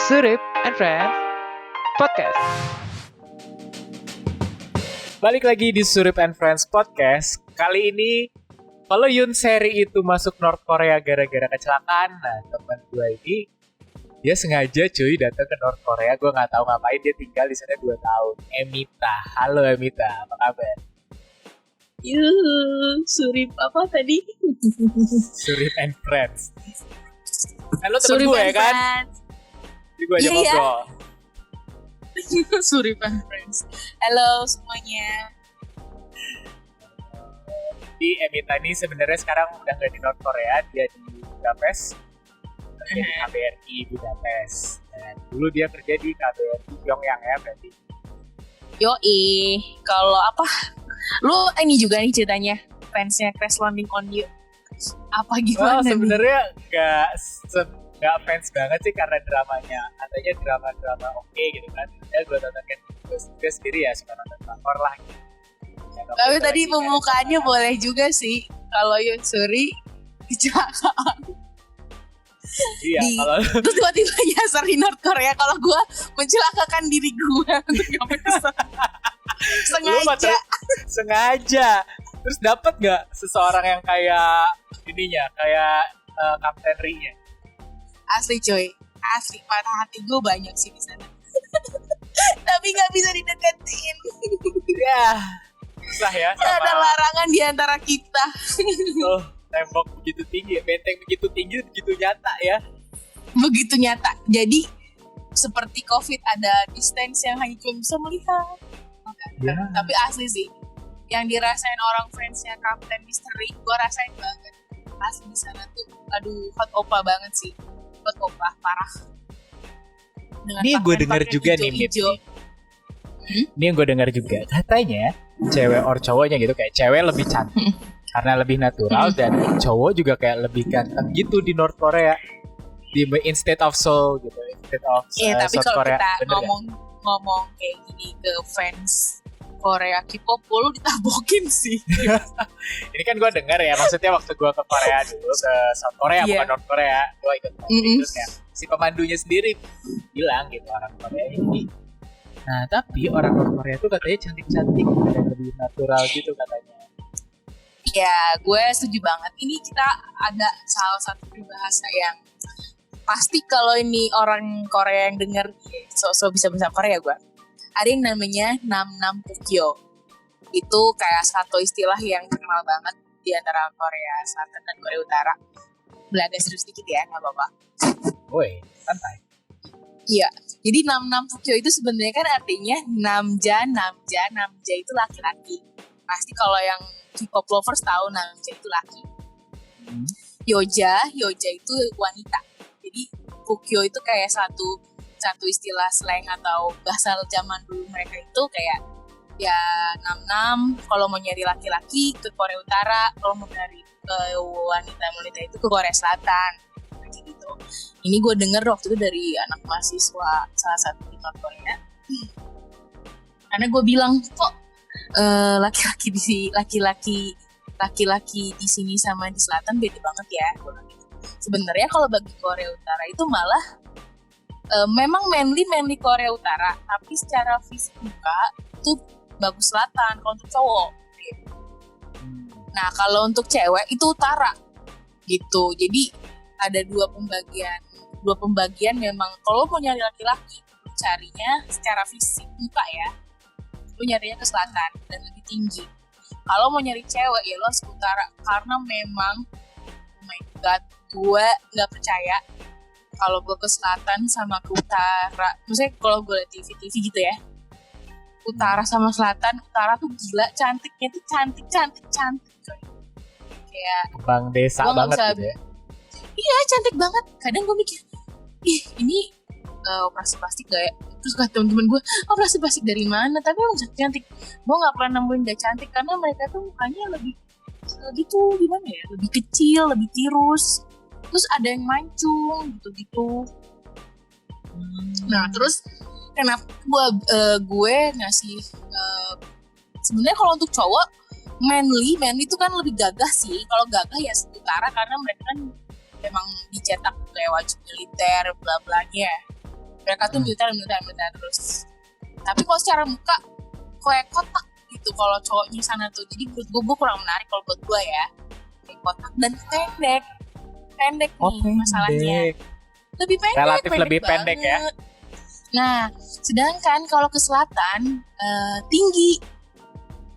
Surip and Friends Podcast. Balik lagi di Surip and Friends Podcast. Kali ini kalau Yoon Seri itu masuk North Korea gara-gara kecelakaan. Nah, teman gue ini dia sengaja cuy datang ke North Korea. Gue nggak tahu ngapain, dia tinggal di sana 2 tahun. Emita, halo Emita, apa kabar? Surip apa tadi? Surip and Friends. Kan lo temen Surip gue and kan? Friends. Jadi gue aja ngobrol. Surip and Friends. Halo semuanya. Jadi Emita ini sebenarnya sekarang udah nggak di North Korea, dia di Budapest, kerja di KBRI Budapest. Dan dulu dia kerja di KBRI Pyongyang ya berarti. Yoi, kalau apa? Lu ini juga nih ceritanya fansnya Crash Landing on You. Apa Well, gimana nih? sebenarnya nggak fans banget sih karena dramanya, katanya drama oke gitu kan. Ya gue tonton kan, gue sendiri ya suka nonton drakor lah. Gitu. Ya, Tapi tadi lagi pembukaannya boleh juga sih. Kalau Yoon Suri kecelakaan. Iya, kalau Terus tiba-tiba nyasar di North Korea. Kalau gue mencelakakan diri gue untuk nyampe ke sana. sengaja. Terus dapat nggak seseorang yang kayak ininya, kayak Kapten Ri-nya? Asli coy, asli patah hati gue banyak sih di sana. Tapi nggak bisa dideketin. Ya, susah ya. Ada larangan di antara kita. Oh, tembok begitu tinggi, benteng begitu tinggi, begitu nyata ya. Begitu nyata. Jadi seperti COVID ada distance yang hanya cuma bisa melihat. Ya. Tapi asli sih, yang dirasain orang fansnya Captain Mystery, gue rasain banget. Asli di sana tuh, aduh hot opa banget sih. Hot opa parah. Dengan Ini gue dengar pakaian juga nih, Mit. hijau-hijau. Ini yang gue dengar juga, katanya cewek or cowoknya gitu, kayak cewek lebih cantik karena lebih natural, dan cowok juga kayak lebih ganteng gitu di North Korea, di instead of Seoul gitu, instead of Tapi South kalau Korea. kita Bener ngomong kayak gini ke fans Korea K-pop, lu ditabokin sih. Ini kan gue dengar ya, maksudnya waktu gue ke Korea dulu, ke South Korea bukan North Korea, gue ikut terus kayak si pemandunya sendiri bilang gitu, orang Korea ini. Nah tapi orang North Korea tuh katanya cantik-cantik dan lebih natural gitu katanya. Ya, gue setuju banget. Ini kita ada salah satu peribahasa yang pasti kalau ini orang Korea yang denger, so bisa bahasa Korea gue. Ada yang namanya Namnam Pukyo. Itu kayak satu istilah yang terkenal banget di antara Korea Selatan dan Korea Utara. Belaga serius dikit ya, nggak apa-apa. Woi, santai. Iya, jadi Namnam Pukyo itu sebenarnya kan artinya Namja itu laki-laki. Pasti kalau yang K-pop lovers tahu Namja itu laki. Yoja itu wanita. Jadi Pukyo itu kayak satu istilah slang atau bahasa zaman dulu mereka itu kayak ya Namnam kalau mau nyari laki-laki ke Korea Utara, kalau mau nyari wanita itu ke Korea Selatan. Gitu. Ini gue denger waktu itu dari anak mahasiswa salah satu di North Korea. Karena gue bilang kok laki-laki di sini sama di selatan beda banget ya. Sebenarnya kalau bagi Korea Utara itu malah memang manly Korea Utara, tapi secara fisik muka itu bagus selatan kalau untuk cowok. Nah kalau untuk cewek itu utara gitu. Jadi ada dua pembagian memang. Kalau mau nyari laki-laki carinya secara fisik muka ya, lu nyarinya ke selatan dan lebih tinggi. Kalau mau nyari cewek ya lo harus ke utara, karena memang oh my god, gue nggak percaya kalau gue ke selatan sama ke utara. Maksudnya kalau gue liat TV gitu ya, utara sama selatan, utara tuh gila cantiknya tuh cantik coy. Kayak Bang desa banget gitu ya. Iya cantik banget. Kadang gue mikir, ini operasi plastik gak ya? Terus kata temen-temen gue, operasi plastik dari mana? Tapi emang cantik. Gue gak pernah nemuin gak cantik karena mereka tuh mukanya lebih tuh gimana ya? Lebih kecil, lebih tirus. Terus ada yang mancung gitu-gitu. Nah terus kenapa gue ngasih sebenarnya kalau untuk cowok manly itu kan lebih gagah sih. Kalau gagah ya utara karena mereka kan memang dicetak kayak wajib militer bla blanya Mereka tuh militer terus. Tapi kalau secara muka kayak kotak gitu kalau cowoknya sana tuh. Jadi menurut gue kurang menarik kalau buat gue ya. Kayak kotak dan pendek nih masalahnya. Lebih pendek, relatif lebih pendek ya. Nah, sedangkan kalau ke selatan tinggi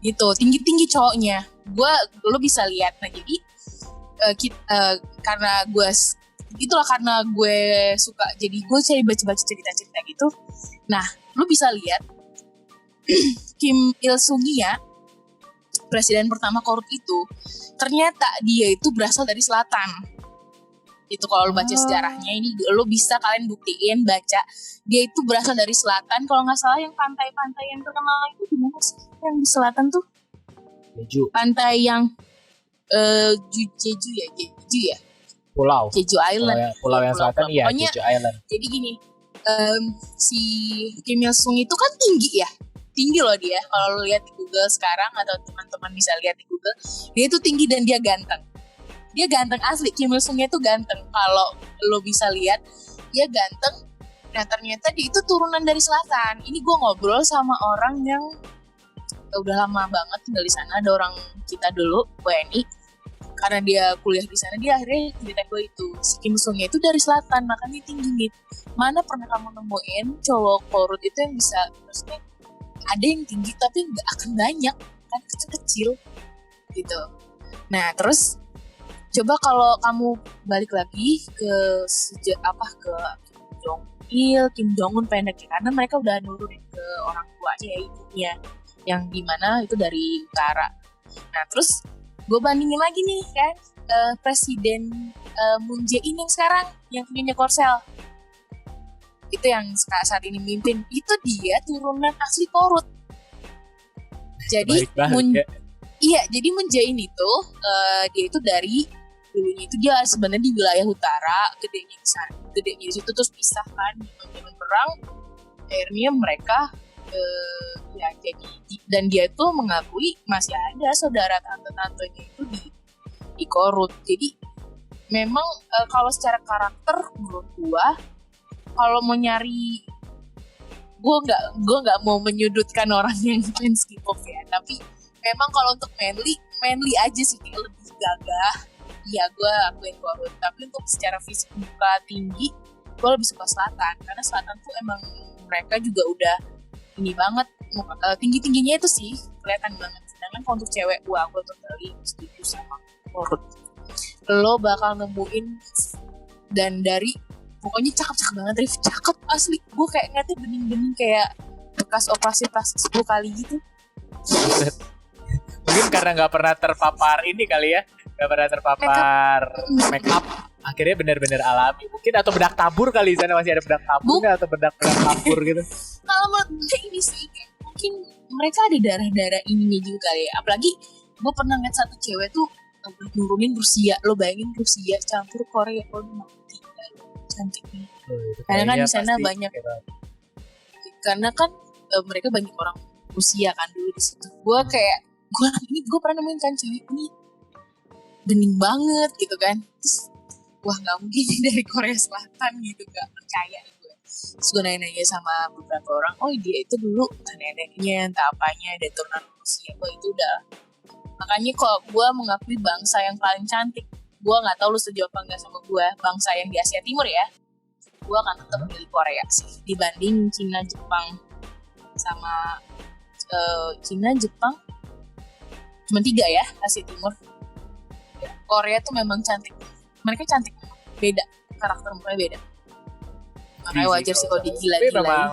gitu, tinggi cowoknya. Lo bisa lihat. Nah jadi karena gue suka, jadi gue cari baca cerita gitu. Nah, lo bisa lihat Kim Il Sung ya, presiden pertama korup itu, ternyata dia itu berasal dari selatan. Itu kalau lo baca sejarahnya, ini lo bisa kalian buktiin baca, dia itu berasal dari selatan. Kalau nggak salah yang pantai-pantai yang terkenal itu di mana sih? Yang di selatan tuh? Jeju. Pantai yang Jeju ya. Pulau. Jeju Island. Pulau yang selatan iya, pokoknya, Jeju Island. Jadi gini, si Kim Il Sung itu kan tinggi ya. Tinggi loh dia. Kalau lo lihat di Google sekarang atau teman-teman bisa lihat di Google, dia itu tinggi dan dia ganteng. Dia ganteng asli, Kim Il Sungnya itu ganteng. Kalau lo bisa lihat, dia ganteng. Nah ternyata dia itu turunan dari selatan. Ini gue ngobrol sama orang yang udah lama banget tinggal di sana. Ada orang kita dulu, WNI. Karena dia kuliah di sana, dia akhirnya cerita gue itu. Si Kim Il Sungnya itu dari selatan, makanya tinggi nih. Mana pernah kamu nemuin cowok korut itu yang bisa, maksudnya ada yang tinggi tapi nggak akan banyak, kan kecil-kecil gitu. Nah terus coba kalau kamu balik lagi ke ke Kim Jong Un pendek ya, karena mereka udah nurunin ke orang tuanya ya, ibunya yang dimana itu dari utara. Nah terus gue bandingin lagi nih kan, Presiden Moon Jae-in yang sekarang yang punya Korsel itu yang saat ini memimpin, itu dia turunan asli korut. Jadi jadi Moon Jae-in itu dia itu dari dulunya itu dia sebenarnya di wilayah utara, gedenya di situ, terus pisah kan zaman perang, akhirnya mereka jadi, dan dia tuh mengakui masih ada saudara tante-tantenya itu di korut. Jadi memang kalau secara karakter menurut gua, kalau mau nyari, gue nggak mau menyudutkan orang yang fans K-pop ya, tapi memang kalau untuk manly aja sih, lebih gagah. Iya, gue akuin korut. Tapi untuk secara fisik muka tinggi, gue lebih suka selatan. Karena selatan tuh emang mereka juga udah ini banget, tinggi-tingginya itu sih kelihatan banget. Sedangkan kalau untuk cewek, gue totally setuju sama korut. Lo bakal nemuin dan dari pokoknya cakep banget, Rif, cakep asli. Gue kayak ngeliatnya bening-bening kayak bekas operasi plastik 10 kali gitu. Mungkin karena nggak pernah terpapar ini kali ya, nggak pernah terpapar make up, akhirnya benar-benar alami. Mungkin atau bedak tabur kali, di sana masih ada bedak tabur atau bedak tabur gitu. Kalau menurut gue ini sih mungkin mereka ada darah-darah ininya juga kali ya. Apalagi gue pernah ngeliat satu cewek tuh nurunin Rusia. Lo bayangin Rusia campur Korea, mati cantiknya. Karena kan di sana banyak karena kan mereka banyak orang Rusia kan dulu di situ. Gue pernah nemuin kan cewek ini bening banget gitu kan. Terus wah nggak mungkin dari Korea Selatan gitu, nggak percaya gue. Terus gue nanya-nanya sama beberapa orang, oh dia itu dulu neneknya entah apanya ada turunan Rusia. Gue itu udah, makanya kok gue mengakui bangsa yang paling cantik. Gue nggak tahu lu setuju apa nggak sama gue, bangsa yang di Asia Timur ya, gue akan tetap milih Korea sih dibanding Cina, Jepang sama Cina, Jepang cuma 3 ya Asia Timur. Korea tuh memang cantik, mereka cantik, beda karakter mereka beda, makanya wajar sih kalau digila-gilain.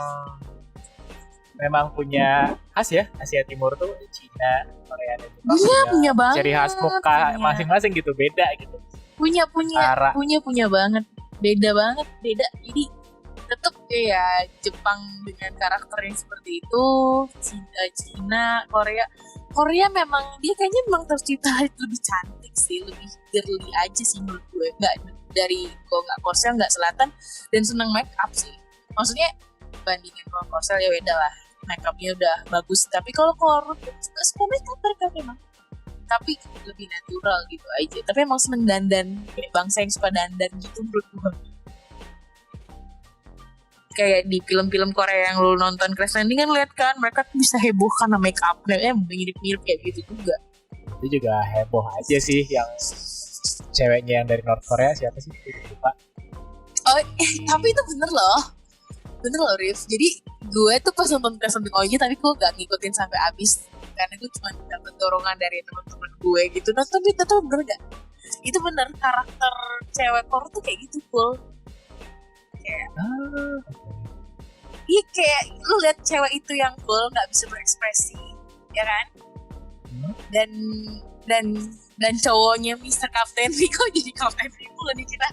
Memang punya khas ya Asia Timur tuh, Cina, Korea dan Jepang. Iya, punya banget. Ciri khas muka masing-masing gitu, beda gitu. Punya banget, beda. Jadi tetap ya Jepang dengan karakternya seperti itu, Cina, Korea memang dia kayaknya memang tercipta lebih cantik sih, lebih girly aja sih menurut gue. Nggak dari Korsel, nggak selatan, dan seneng make up sih. Maksudnya bandingin kalau Korsel ya beda lah, make upnya udah bagus. Tapi kalau korut suka make up mereka memang, tapi lebih natural gitu aja. Tapi emang seneng dandan, kayak bangsa yang suka dandan gitu menurut gue. kayak di film-film Korea yang lu nonton Crash Landing kan lihat kan mereka tuh bisa heboh karena make upnya mirip-mirip kayak gitu juga. Itu juga heboh aja sih yang ceweknya yang dari North Korea siapa sih? Lupa. Oh, tapi itu bener loh, Rif. Jadi gue tuh pas nonton Crash Landing OG tapi gue gak ngikutin sampai habis karena gue cuma dapet dorongan dari teman-teman gue gitu. Nonton itu tuh bener gak? Itu bener karakter cewek Korea tuh kayak gitu cool. Kayak, iya kayak lu lihat cewek itu yang cool nggak bisa berekspresi, ya kan? Dan cowoknya Mr. Captain Ri kok jadi Captain Ri mulu nih kita.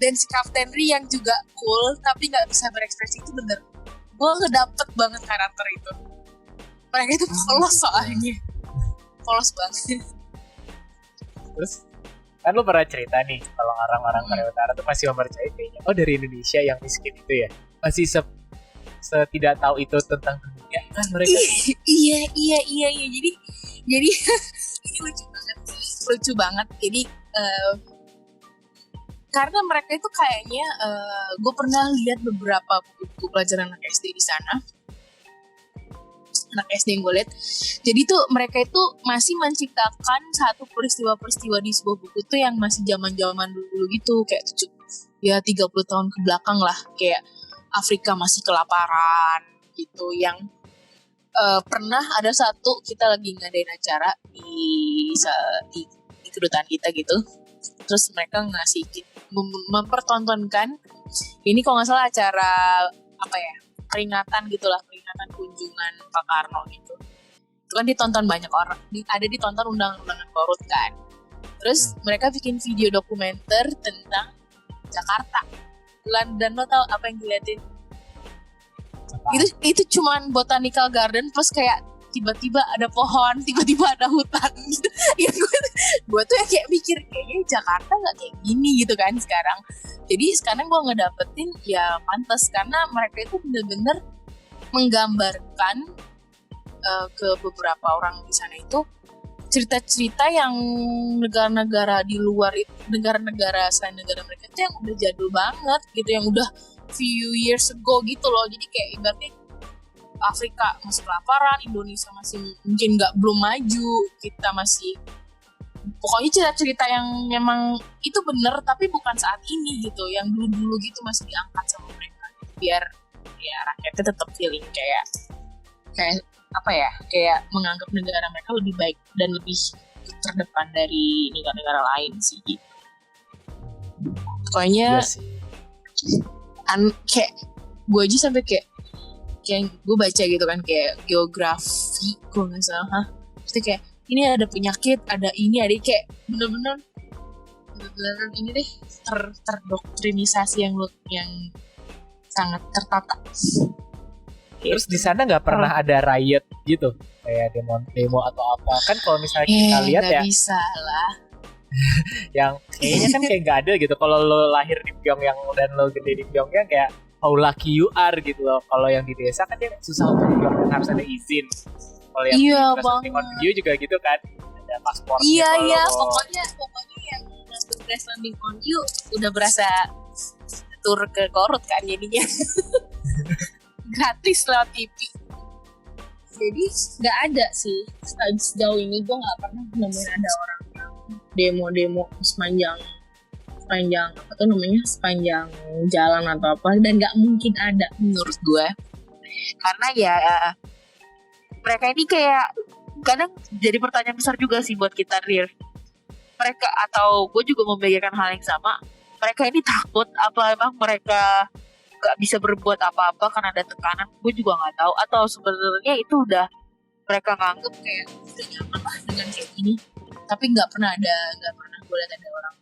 Dan si Captain Ri yang juga cool tapi nggak bisa berekspresi itu bener. Gue ngedapet banget karakter itu. Mereka itu polos soalnya, polos banget. Terus kan lu pernah cerita nih kalau orang-orang Korea Utara tuh masih mempercayai kayaknya dari Indonesia yang miskin itu ya masih tidak tahu itu tentang dunia kan mereka. Iya. Jadi ini lucu banget. Jadi karena mereka itu kayaknya gue pernah lihat beberapa buku pelajaran anak SD di sana. Anak SD yang gue lihat. Jadi tuh mereka itu masih menciptakan satu peristiwa-peristiwa di sebuah buku tuh yang masih zaman-zaman dulu gitu kayak 30 tahun ke belakang lah, kayak Afrika masih kelaparan gitu. Yang pernah ada satu kita lagi ngadain acara di kedutaan kita gitu. Terus mereka ngasih mempertontonkan ini kalau nggak salah acara apa ya? Peringatan kunjungan Pak Karno gitu. Itu kan ditonton banyak orang, ada ditonton undang-undangan Korut kan. Terus mereka bikin video dokumenter tentang Jakarta. Dan lo tau apa yang diliatin? Itu cuman botanical garden plus kayak tiba-tiba ada pohon, tiba-tiba ada hutan gitu. Ya gue tuh kayak mikir kayaknya Jakarta nggak kayak gini gitu kan sekarang. Jadi sekarang gue ngedapetin ya pantas karena mereka itu bener-bener menggambarkan ke beberapa orang di sana itu cerita-cerita yang negara-negara di luar itu, negara-negara selain negara mereka itu yang udah jadul banget gitu, yang udah few years ago gitu loh. Jadi kayak ibaratnya Afrika masih kelaparan, Indonesia masih mungkin belum maju, kita masih pokoknya cerita-cerita yang memang itu bener tapi bukan saat ini gitu, yang dulu-dulu gitu masih diangkat sama mereka biar ya rakyatnya tetap feeling kayak apa ya, kayak menganggap negara mereka lebih baik dan lebih terdepan dari negara-negara lain sih gitu. Pokoknya kayak gue aja sampai kayak gue baca gitu kan kayak geografi gue nggak salah, pasti kayak ini ada penyakit, ada ini, ada kayak bener-bener ini deh terdoktrinisasi yang sangat tertata. Terus di sana nggak pernah ada riot gitu kayak demo atau apa kan? Kalau misalnya kita lihat ya bisa lah yang kayaknya kan kayak nggak ada gitu. Kalau lo lahir di Pyongyang dan lo gede di Pyongyang kayak how lucky you are gitu loh. Kalau yang di desa kan dia susah untuk Pyongyang, harus ada izin. Kalau yang di Crash on Video juga gitu kan, ada paspor. Iya pokoknya yang nonton Crash Landing on You udah berasa tur ke Korut kan jadinya. Gratis lewat TV. Jadi nggak ada sih sejauh ini gue nggak pernah nemuin ada orang yang demo sepanjang apa tuh namanya, sepanjang jalan atau apa, dan nggak mungkin ada menurut gue karena ya mereka ini kayak kadang jadi pertanyaan besar juga sih buat kita real. Mereka atau gue juga memikirkan hal yang sama. Mereka ini takut apa emang mereka gak bisa berbuat apa-apa karena ada tekanan? Gue juga nggak tahu. Atau sebenarnya itu udah mereka nganggep kayak udah nyaman lah dengan kayak gini. Tapi nggak pernah gue lihat ada orang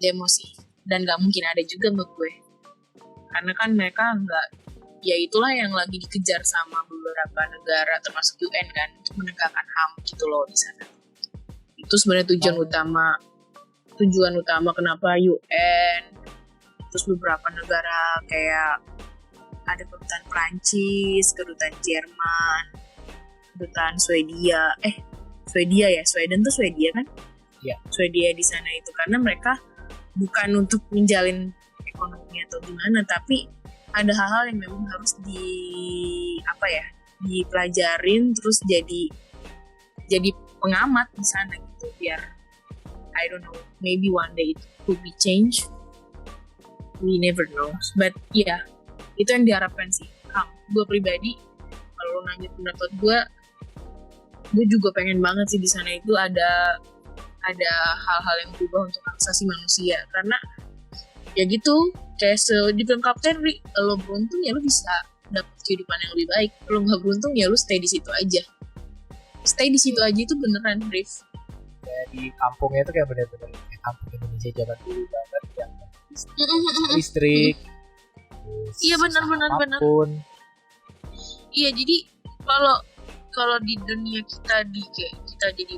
demo sih. Dan nggak mungkin ada juga menurut gue. Karena kan mereka nggak, ya itulah yang lagi dikejar sama beberapa negara termasuk UN kan untuk menegakkan HAM gitu loh di sana. Itu sebenarnya tujuan utama kenapa UN, terus beberapa negara kayak ada kedutaan Prancis, kedutaan Jerman, kedutaan Swedia Sweden tuh Swedia kan? Iya. Swedia di sana itu karena mereka bukan untuk menjalin ekonomi atau gimana, tapi ada hal-hal yang memang harus dipelajarin, terus jadi pengamat di sana gitu, biar I don't know, maybe one day it could be changed, we never know, but yeah, itu yang diharapkan sih. Gue pribadi kalau nanya pendapat gue juga pengen banget sih di sana itu ada hal-hal yang berubah untuk hak asasi manusia, karena ya gitu, kayak di film Kapten, lo beruntung ya lo bisa dapet kehidupan yang lebih baik, lo nggak beruntung ya lo stay di situ aja itu beneran, Rif. Ya, di kampungnya itu kayak bener-bener kayak kampung Indonesia zaman dulu banget yang listrik. Iya benar. Iya, jadi kalau di dunia kita kayak kita jadi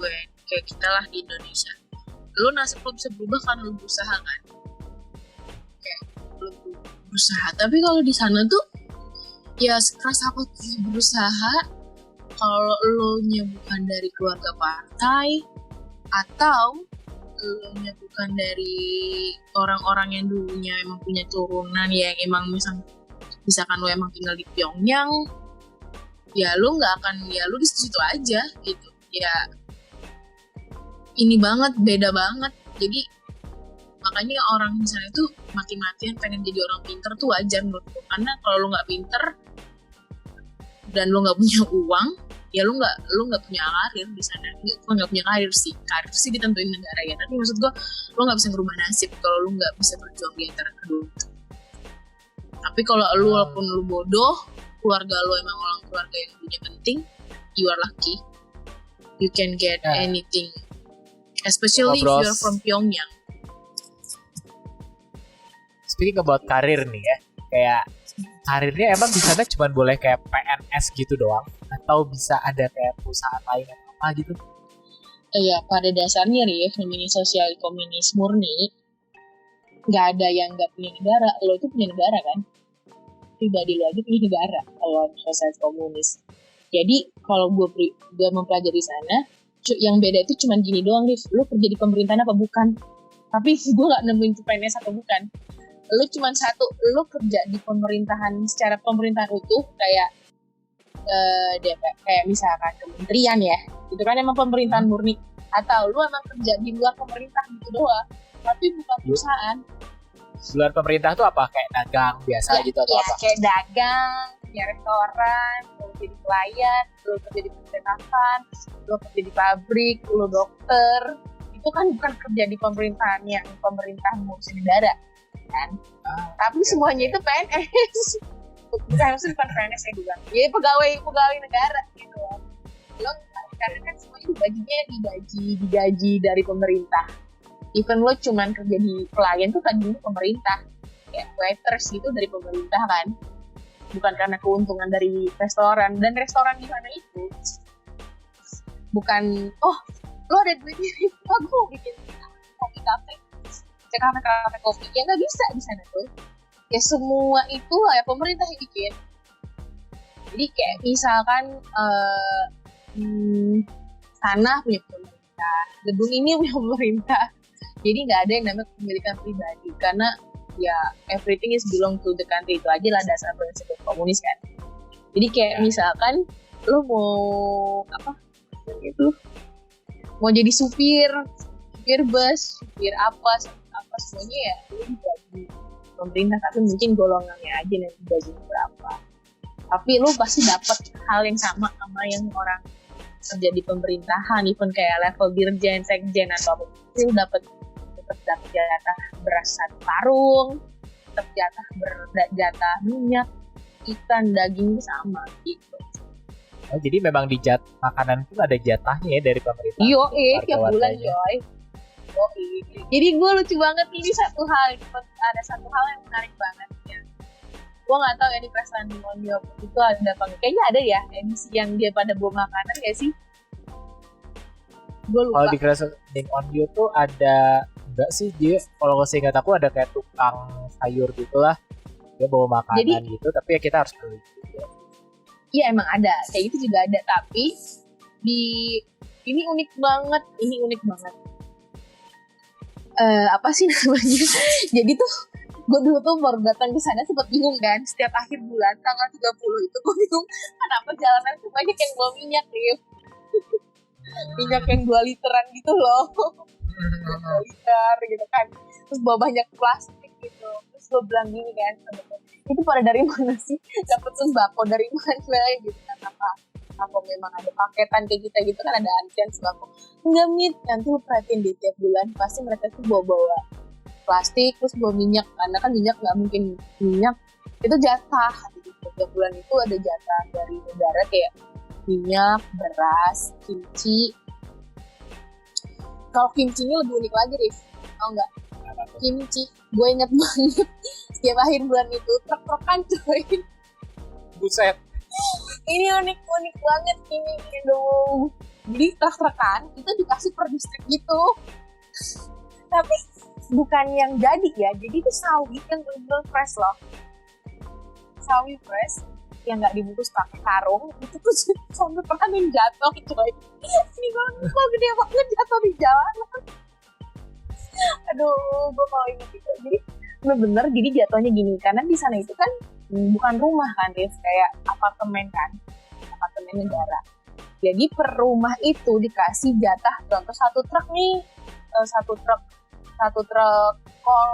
kayak kita lah di Indonesia, lo nasib lo bisa berubah kan lo berusaha kan, kayak lo berusaha. Tapi kalau di sana tuh ya sekeras apa tuh berusaha, kalau lo nya bukan dari keluarga partai atau lo nya bukan dari orang-orang yang dulunya emang punya turunan yang emang misalkan lo emang tinggal di Pyongyang, ya lo nggak akan, ya lo di situ aja gitu ya. Ini banget, beda banget. Jadi makanya orang misalnya tuh mati-matian pengen jadi orang pinter tuh wajar menurut gue, karena kalau lo nggak pinter dan lo nggak punya uang, ya lo nggak punya karir di sana. Lo nggak punya karir sih ditentuin negara ya, tapi maksud gue lo nggak bisa merubah nasib kalau lo nggak bisa berjuang di antara kedua. Tapi kalau lo walaupun lo bodoh, keluarga lo emang orang keluarga yang punya penting, you are lucky, you can get anything, especially if you are from Pyongyang. Speaking about karir nih ya, kayak karirnya emang di sana cuma boleh kayak PNS gitu doang, atau bisa ada kayak perusahaan lain atau apa gitu? Iya, pada dasarnya Rif, namanya sosial komunis murni, nggak ada yang nggak punya negara. Lo tuh punya negara kan? Pribadi lo aja punya negara kalau sosial komunis. Jadi kalau gue mempelajari sana, yang beda itu cuma gini doang, Rif. Lo kerja di pemerintahan apa bukan? Tapi gue nggak nemuin tuh PNS atau bukan. Lo cuma satu, lo kerja di pemerintahan secara pemerintahan utuh kayak kayak misalkan kementerian ya, itu kan emang pemerintahan murni. Atau lo emang kerja di luar pemerintah gitu doang, tapi bukan perusahaan. Luar pemerintah tuh apa? Kayak dagang biasa ya, gitu atau apa? Kayak dagang, punya restoran, lo jadi pelayan, lo kerja di percetakan, lo kerja di pabrik, lo dokter. Itu kan bukan kerja di pemerintahan yang pemerintah ngurusin negara kan. Tapi semuanya itu PNS. Bukan PNS ya juga. Ya pegawai negara gitu. Lo karena kan semuanya digaji dari pemerintah. Even lo cuman kerja di pelayan tuh tadi pemerintah, kayak waiters gitu dari pemerintah kan, bukan karena keuntungan dari restoran. Dan restoran di sana itu bukan lo ada duitnya, gue bikin kopi kafe kopi, ya nggak bisa di sana tuh. Ya semua itu ya pemerintah yang bikin. Jadi kayak misalkan tanah punya pemerintah, gedung ini punya pemerintah. Jadi nggak ada yang namanya kepemilikan pribadi, karena ya everything is belong to the country. Itu aja lah dasar prinsip komunis kan. Jadi kayak misalkan lo mau mau jadi supir bus, supir apa semuanya ya lo digaji pemerintah, tapi mungkin golongannya aja nanti gajinya berapa. Tapi lo pasti dapat hal yang sama yang orang kerja di pemerintahan, even kayak level dirjen, sekjen atau apa, lo dapat jatah beras 1 karung, tetap jatah minyak, ikan, daging sama gitu. Oh, jadi memang di makanan pun ada jatahnya ya dari pemerintah. Tiap bulan Jadi gue lucu banget ini ada satu hal yang menarik banget ya. Gue nggak tahu ya di Kerajaan Demonio itu ada apa? Kayaknya ada ya edisi yang dia pada bawa makanan ya sih. Gue lupa. Kalau di Kerajaan Demonio tuh ada enggak sih, dia kalau saya ingat aku ada kayak tukang sayur gitulah, dia bawa makanan gitu, tapi ya kita harus beli juga. Iya emang ada, kayak gitu juga ada, tapi ini unik banget. Apa sih namanya? Jadi tuh Gue dulu tuh baru datang ke sana sempat bingung kan, setiap akhir bulan tanggal 30 itu gue bingung kenapa jalanan tuh banyak yang bawa minyak nih. Minyak yang 2 literan gitu loh. 2 liter gitu kan. Terus bawa banyak plastik gitu. Terus gue bilang gini kan, itu pada dari mana sih? Dapat sembako dari mana gitu kan, apa memang ada paketan kayak kita gitu kan, ada antrian sembako. Enggak, Mit, nanti lu perhatiin di tiap bulan pasti mereka tuh bawa plastik terus bawa minyak, karena kan minyak nggak mungkin, minyak itu jatah gitu. Tiap bulan itu ada jatah dari negara kayak minyak, beras, kimchi. Kalau kimchi ini lebih unik lagi, Rif, tau nggak? Kimchi, gue inget banget setiap akhir bulan itu truk-trukan coy. Buset. Ini unik banget ini dong. Jadi truk-trukan itu dikasih per distrik gitu. Tapi bukan yang jadi ya. Jadi itu sawi yang bener-bener fresh loh. Sawi fresh yang nggak dibungkus pakai karung. Itu tuh sampai pernah yang jatuh coy. Ini kok gede banget jatuh di jalan. Aduh, gue kalau ingat itu. Jadi bener-bener jadi jatuhnya gini. Karena di sana itu kan bukan rumah kan, Rif, kayak apartemen kan, apartemen negara. Jadi per rumah itu dikasih jatah, contoh satu truk nih, satu truk kol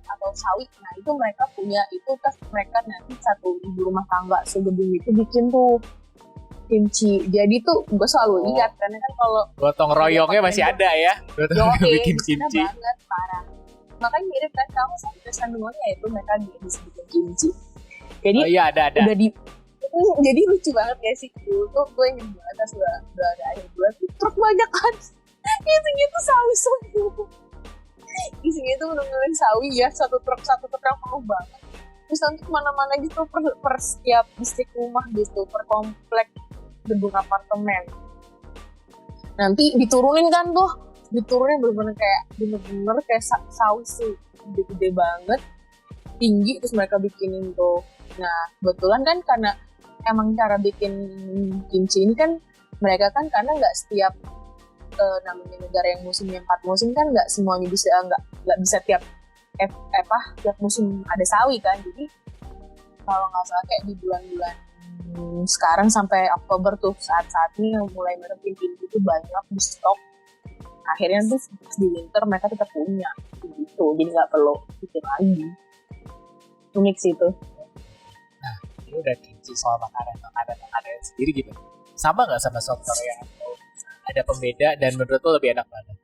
atau sawit. Nah itu mereka punya itu, terus mereka nanti satu ibu rumah tangga segedung itu bikin tuh kimchi. Jadi tuh gue selalu ingat karena kan kalau gotong royongnya masih ada ya, bikin kimchi. Banget, parah. Makanya mirip kan kamu sama sandungannya itu mereka disebutkan kimchi. Jadi iya ada. Jadi lucu banget ya sih, dulu tuh gue inget banget pas udah ada akhir bulan tuh truk banyak kan. Isinya tuh sawi semua. Isinya tuh bener-bener sawi ya, satu truk yang penuh banget. Terus nanti kemana-mana gitu per setiap distrik rumah gitu, per komplek gedung apartemen. Nanti diturunin kan tuh, diturunin bener-bener kayak sawi sih, gede-gede banget, tinggi, terus mereka bikinin tuh. Nah kebetulan kan karena emang cara bikin kimchi ini kan mereka kan karena nggak setiap namanya negara yang musimnya 4 musim kan nggak semuanya bisa, nggak bisa tiap musim ada sawi kan. Jadi kalau nggak salah kayak di bulan-bulan sekarang sampai Oktober tuh saat ini yang mulai merebut itu banyak di stok. Akhirnya tuh di winter mereka tetap punya gitu, jadi nggak perlu bikin lagi. Unik sih itu. Nah ini udah kimchi soal makanan sendiri gitu. Sama nggak sama sop Korea? Ada pembeda dan menurut lo lebih enak mana?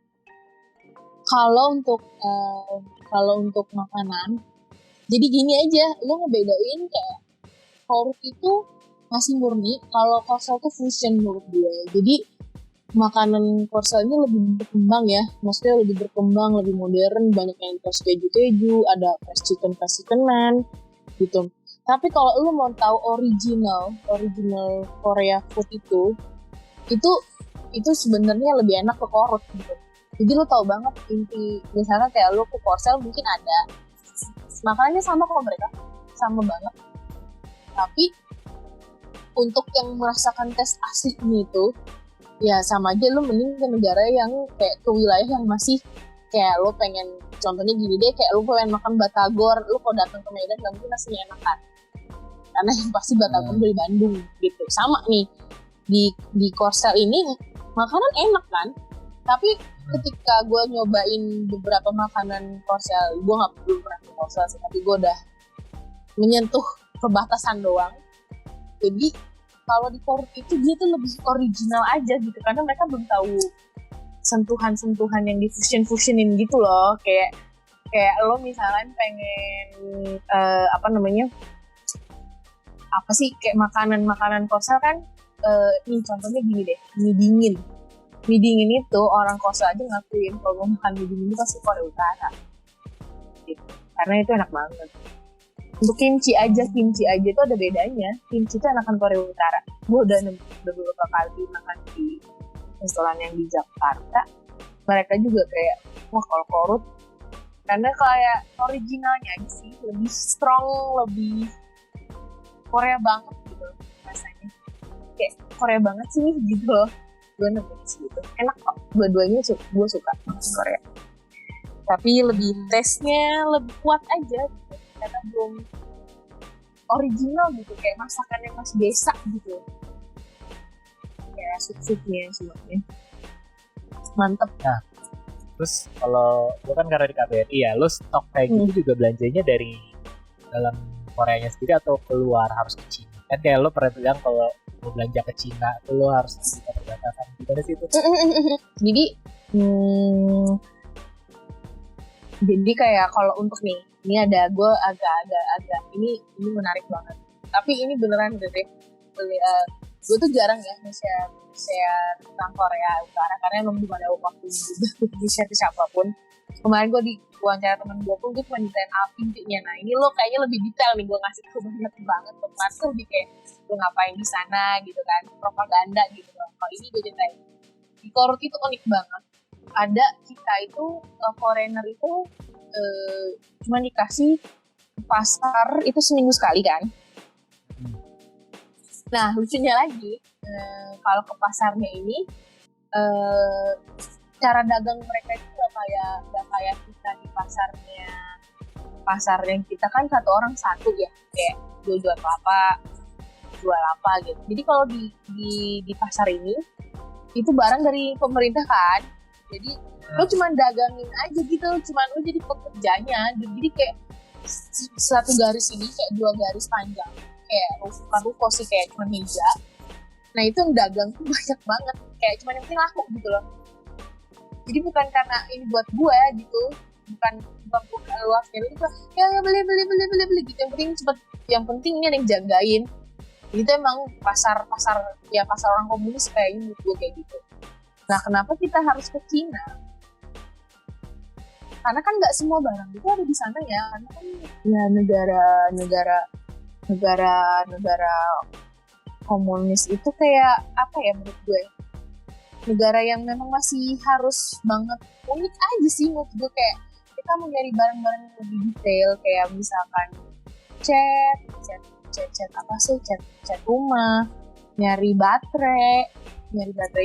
Kalau untuk makanan, jadi gini aja, lo ngebedain kayak Korut itu masih murni, kalau Korsel tuh fusion menurut gue. Jadi makanan Korsel ini lebih berkembang ya, maksudnya lebih berkembang, lebih modern, banyak yang toast keju, ada fresh chickenan gitu. Tapi kalau lo mau tahu original Korea food itu sebenarnya lebih enak ke Korut gitu. Jadi lo tau banget inti, misalnya kayak lo ke Korsel mungkin ada makanannya sama kok mereka, sama banget. Tapi untuk yang merasakan tes aslinya itu ya sama aja, lo mending ke negara yang kayak ke wilayah yang masih kayak lo pengen, contohnya gini deh, kayak lo pengen makan batagor, lo kalau datang ke Medan gak mungkin nasinya enak kan, karena yang pasti batagor dari Bandung gitu. Sama nih di Korsel ini makanan enak kan, tapi ketika gue nyobain beberapa makanan Korsel, gue belum pernah ke Korsel sih, tapi gue udah menyentuh perbatasan doang. Jadi kalau di Korut itu dia tuh lebih original aja gitu, karena mereka belum tahu sentuhan-sentuhan yang di fusionin gitu loh, kayak lo misalnya pengen apa sih kayak makanan Korsel kan, nih contohnya gini deh, mie dingin itu orang Korsel aja ngakuin kalau mau makan mie dingin itu pasti Korea Utara gitu, karena itu enak banget. Untuk kimchi aja itu ada bedanya. Kimchi itu enakan Korea Utara. Gue udah beberapa kali makan di restoran yang di Jakarta. Mereka juga kayak, wah kalau Korut, karena kayak originalnya aja sih, lebih strong, lebih Korea banget gitu rasanya. Kayak Korea banget sih gitu loh. Gue nemuin sih gitu. Enak kok. Dua-duanya gue suka Korea. Tapi lebih taste-nya lebih kuat aja gitu. Karena belum original gitu, kayak masakan yang masih desa gitu. Kayak sup-supnya semuanya mantep. Nah, terus kalau lu kan karena di KBRI ya, lu stok kayak gitu juga belanjanya dari dalam Koreanya sendiri atau keluar harus ke Cina? Kan kayak lu pernah bilang kalau mau belanja ke Cina tuh lu harus buka perbatasan. Gimana sih itu? Jadi kayak kalau untuk nih, ini ada gue agak ini menarik banget. Tapi ini beneran deh. Gue tuh jarang ya share tentang Korea Utara karena emang belum ada waktu juga di share ke siapapun. Kemarin gue di wawancara temen gue pun gue cuma ditanya intinya. Nah ini lo kayaknya lebih detail nih, gue ngasih tau banyak banget. Kemarin tuh lebih kayak lo ngapain di sana gitu kan, propaganda gitu. Kalau ini gue ceritain di Korut itu unik banget. Ada kita itu foreigner itu cuma dikasih pasar itu seminggu sekali kan. Nah lucunya lagi kalau ke pasarnya ini cara dagang mereka itu gak kayak kita di pasarnya kita kan satu orang satu ya, kayak jual apa gitu. Jadi kalau di pasar ini itu barang dari pemerintah kan, jadi lo cuma dagangin aja gitu, cuma lo jadi pekerjanya. Jadi kayak satu garis ini kayak 2 garis panjang, kayak bukan ruko sih, kayak cuma meja. Nah itu yang dagang tuh banyak banget, kayak cuma yang penting laku gitu loh. Jadi bukan karena ini buat gue gitu, bukan luasnya itu ya beli gitu. Yang penting ini ada yang jagain. Itu emang pasar orang komunis kayak menurut gue kayak gitu. Nah kenapa kita harus ke Cina? Karena kan nggak semua barang itu ada di sana ya. Karena kan ya negara komunis itu kayak apa ya menurut gue? Negara yang memang masih harus banget unik aja sih menurut gue, kayak kita mau nyari barang-barang yang lebih detail, kayak misalkan cat rumah, nyari baterai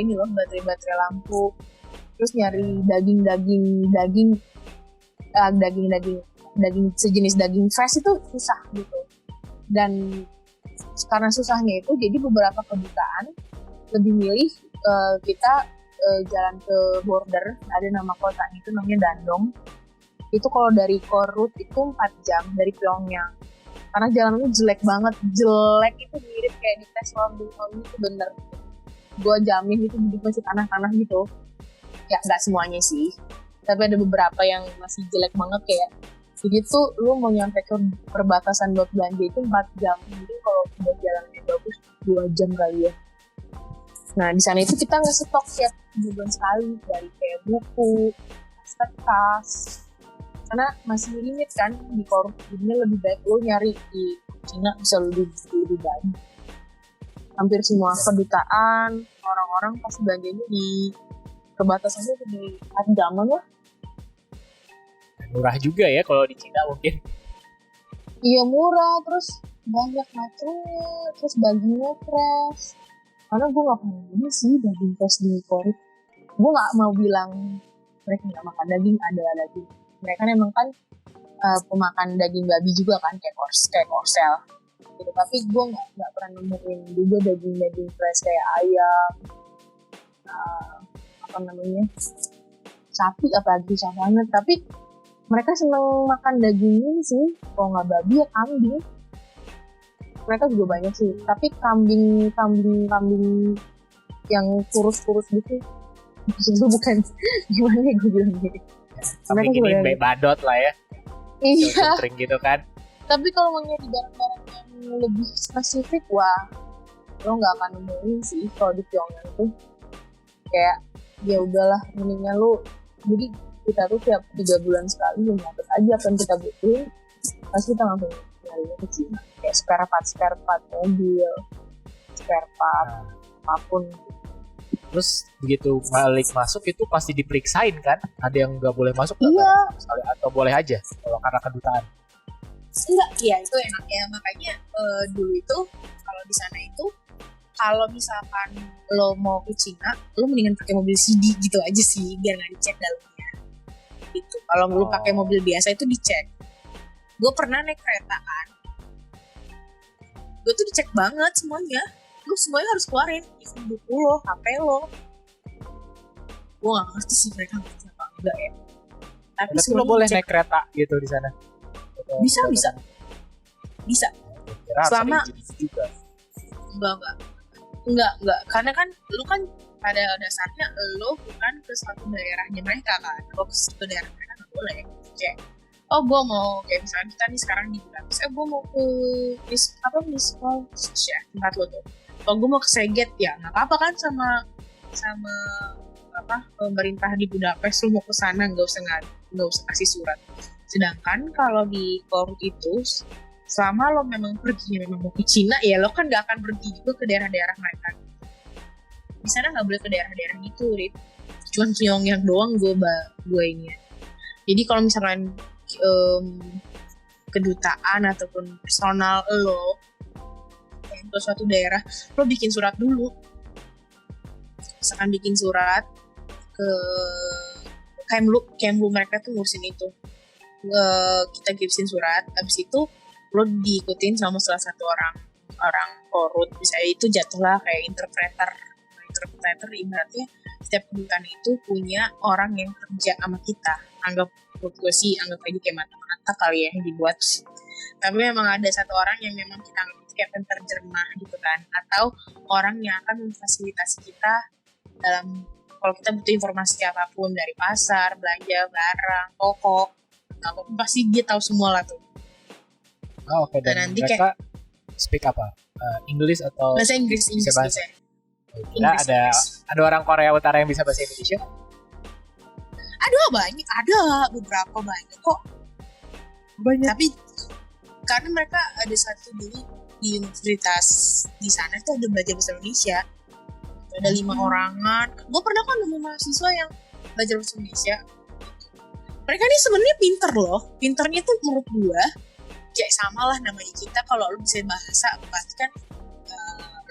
ini loh, baterai lampu, terus nyari daging sejenis daging fresh itu susah gitu. Dan karena susahnya itu jadi beberapa kedutaan lebih milih kita jalan ke border, ada nama kotanya itu namanya Dandong. Itu kalau dari Korut itu 4 jam dari Pyongyang. Karena jalannya jelek banget, itu mirip kayak di tes London itu bener. Gue jamin itu masih tanah-tanah gitu. Ya nggak semuanya sih, tapi ada beberapa yang masih jelek banget kayak. Jadi tuh lu mau nyampe ke perbatasan buat belanja itu 4 jam. Mungkin kalau udah jalannya bagus 2 jam kali ya. Nah di sana itu kita nge-stok tiap bulan sekali dari kayak buku, kertas, karena masih limit kan di Korut. Jadinya lebih baik lo nyari di Cina bisa lebih banyak. Hampir semua kedutaan orang-orang pasti belanjanya di perbatasannya itu di Andaman lah. Murah juga ya kalau di Cina mungkin. Iya murah, terus banyak macamnya, terus dagingnya fresh. Karena gue gak pernah beli sih daging fresh di Korut. Gue gak mau bilang mereka gak makan daging, adalah daging. Mereka emang kan pemakan daging babi juga kan, kayak korsel gitu. Tapi gue gak pernah nemuin juga daging fresh kayak ayam, sapi, apalagi susah banget. Tapi mereka seneng makan dagingnya sih, kalau gak babi ya kambing. Mereka juga banyak sih, tapi kambing yang kurus gitu itu bukan gimana ya gue bilang gitu. Kambing ini badot lah ya. Iya. Sering gitu kan. Tapi kalau mau nyari barang-barang yang lebih spesifik, wah lo nggak akan nemuin sih kalau di Pyongyang tuh. Kayak ya udahlah, mendingnya lo, jadi kita tuh tiap 3 bulan sekali nyatet aja apa yang kita butuhin, pasti kita langsung nyarinya ke Cina. Kayak spare part mobil, spare part apapun. Terus begitu balik masuk itu pasti diperiksain kan? Ada yang nggak boleh masuk? Iya. Sekali atau boleh aja kalau karena kedutaan? Enggak, ya itu enaknya. Makanya dulu itu kalau di sana itu kalau misalkan lo mau ke Cina, lo mendingan pakai mobil CD gitu aja sih, biar nggak dicek dalamnya. gitu. Kalau lu pakai mobil biasa itu dicek. Gue pernah naik kereta kan, gue tuh dicek banget semuanya. Lu semuanya harus keluarin, even buku lo, HP lo. Gue gak ngerti sih mereka ngerti apa enggak ya. Tapi lo boleh naik kereta gitu di sana? Bisa. Selama enggak, karena kan lu kan pada dasarnya lo bukan ke suatu daerahnya mereka kan. Kalau ke suatu daerah mereka nggak boleh. Kayak, gue mau kayak misalnya kita nih sekarang di Bulgaris, gue mau ke Miskol ya tempat lo tuh. Kalau gue mau ke Szeged ya nggak apa-apa kan sama pemerintah di Budapest, lu mau ke sana nggak usah kasih surat. Sedangkan kalau di Korut itu selama lo memang pergi memang mau ke Cina ya lo kan nggak akan pergi juga ke daerah-daerah mereka. Di sana nggak boleh ke daerah-daerah gitu, Rip. Cuman Pyongyang doang gue ini. Jadi kalau misalkan kedutaan ataupun personal lo ke suatu daerah, lo bikin surat dulu. Misalkan bikin surat ke Kemlu mereka tuh ngurusin itu. Kita giftin surat, habis itu lo diikutin sama salah satu orang Korut, misalnya itu jatuhlah kayak interpreter ibaratnya setiap kedutaan itu punya orang yang kerja sama kita. Anggap aja kayak mata-mata kali ya yang dibuat. Tapi memang ada satu orang yang memang kita anggap itu kayak penterjemah gitu kan, atau orang yang akan memfasilitasi kita dalam kalau kita butuh informasi apapun dari pasar, belanja, barang, toko, apapun pasti dia tahu semua lah tuh. Oke. Dan nanti mereka speak apa? English atau bahasa Inggris bisa. Kira ada orang Korea Utara yang bisa bahasa Indonesia? Ada beberapa banyak kok. Banyak. Tapi karena mereka ada satu dulu di universitas di sana tuh ada belajar bahasa Indonesia. Ada 5 orangan. Gue pernah kan nemu mahasiswa yang belajar bahasa Indonesia. Mereka ini sebenarnya pinter loh. Pinternya tuh menurut gue kayak sama lah namanya kita. Kalau lo bisa bahasa pasti kan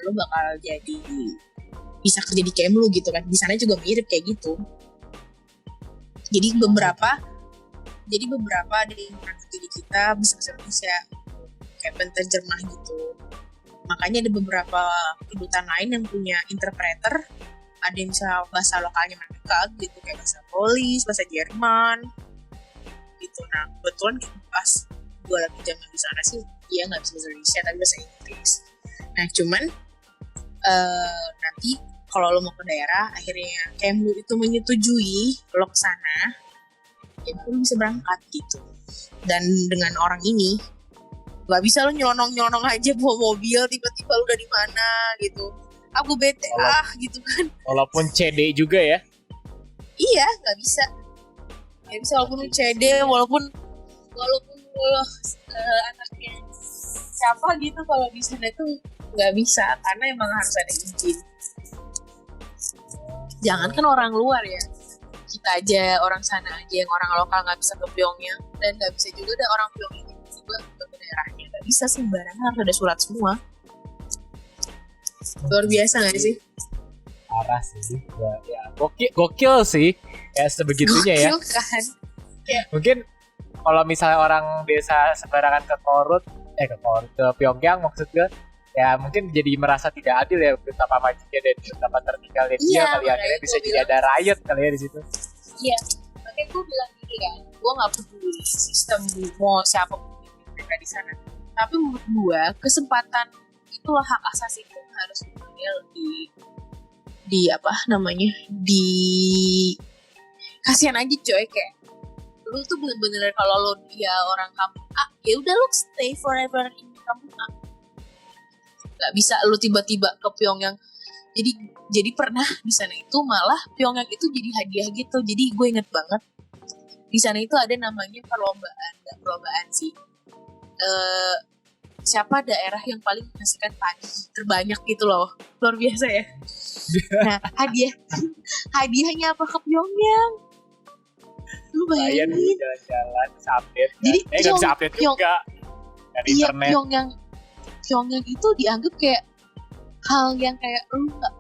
lo bakal bisa kerja di Kemlu gitu kan. Di sana juga mirip kayak gitu. Jadi beberapa ada yang kerja di kita bisa bahasa Indonesia kayak penterjemah gitu. Makanya ada beberapa kedutaan lain yang punya interpreter. Ada yang bisa bahasa lokalnya mereka gitu, kayak bahasa Polis, bahasa Jerman gitu. Nah kebetulan pas gue lagi zaman di sana sih dia nggak bisa bahasa Indonesia tapi bahasa Inggris. Nah cuman nanti kalau lo mau ke daerah akhirnya Kemlu itu menyetujui lo ke sana, ya lo bisa berangkat gitu. Dan dengan orang ini nggak bisa lo nyelonong aja bawa mobil tiba-tiba lo udah di mana gitu. Aku bete gitu kan. Walaupun CD juga ya? Iya nggak bisa walaupun CD walaupun lo anaknya siapa gitu, kalau di sana tuh nggak bisa karena emang harus ada izin. Jangankan orang luar ya, kita aja orang sana aja yang orang lokal nggak bisa ke Pyongyang, dan nggak bisa juga ada orang Pyongyang tiba-tiba ke daerahnya, nggak bisa sembarangan, harus ada surat semua. Luar biasa nggak sih? Parah sih, ya gokil sih, ya sebegitunya gokil, ya. Kan? Mungkin kalau misalnya orang desa sembarangan ke Pyongyang maksud gue, ya mungkin jadi merasa tidak adil ya betapa majunya dan betapa tertinggalnya dia kali akhirnya bisa jadi ada riot kali ya di situ. Iya, makanya gue bilang gini kan, gue nggak peduli sistem mau siapa mereka di sana, tapi menurut gue kesempatan itulah hak asasi itu harus di kasihan aja coy, kayak lu tuh bener-bener kalau lo dia orang kampung A ya udah lu stay forever in kampung A. Gak bisa lu tiba-tiba ke Pyongyang. Jadi pernah di sana itu malah Pyongyang itu jadi hadiah gitu. Jadi gue inget banget di sana itu ada namanya perlombaan sih. Siapa daerah yang paling menghasilkan padi terbanyak gitu loh. Luar biasa ya. Nah hadiahnya apa ke Pyongyang? Lu bayangin jalan-jalan update. Jadi nggak bisa update juga dari internet. Pyongyang itu dianggap kayak hal yang kayak lu nggak,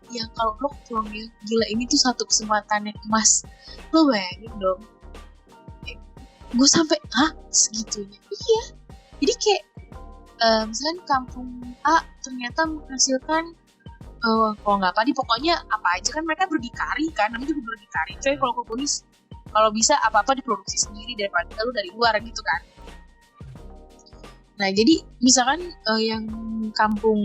yang kalau lu ke Pyongyang gila ini tuh satu kesempatan yang emas. Lu bayangin dong gue sampai segitunya. Iya, jadi kayak misalkan kampung A ternyata menghasilkan kalau nggak padi pokoknya apa aja kan, mereka berdikari kan, namanya juga berdikari coy. Kalau komunis kalau bisa apa-apa diproduksi sendiri daripada lu dari luar gitu kan. Nah jadi misalkan yang kampung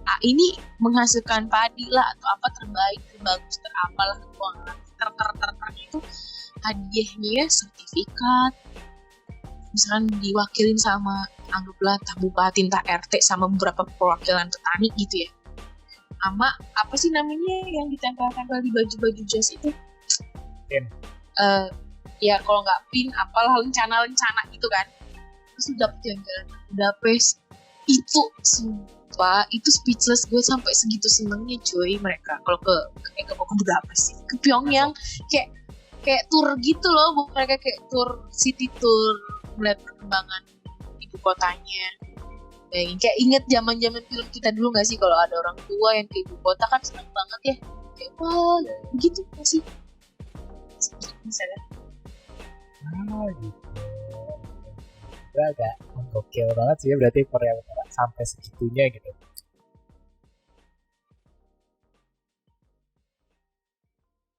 A ini menghasilkan padi lah atau apa terbaik, terbagus, terapalah, itu hadiahnya sertifikat, misalkan diwakilin sama anggaplah entah bupati, entah RT, sama beberapa perwakilan petani gitu ya, sama apa sih namanya yang ditempel-tempel di baju-baju jas itu, Pin. Ya kalau nggak pin apalah, lencana gitu kan, terus udah jalan-jalan Budapest itu sumpah itu speechless gue, sampai segitu senengnya cuy mereka kalau ke Budapest sih, ke Pyongyang, kayak tour gitu loh, bukan mereka kayak tour city tour melihat perkembangan ibu kotanya. Kayak inget zaman-zaman film kita dulu nggak sih, kalau ada orang tua yang ke ibu kota kan seneng banget ya, kayak wah begitu nggak sih misalnya. Gitu. Itu agak menggokil banget sih ya, berarti Korea Utara sampai segitunya gitu.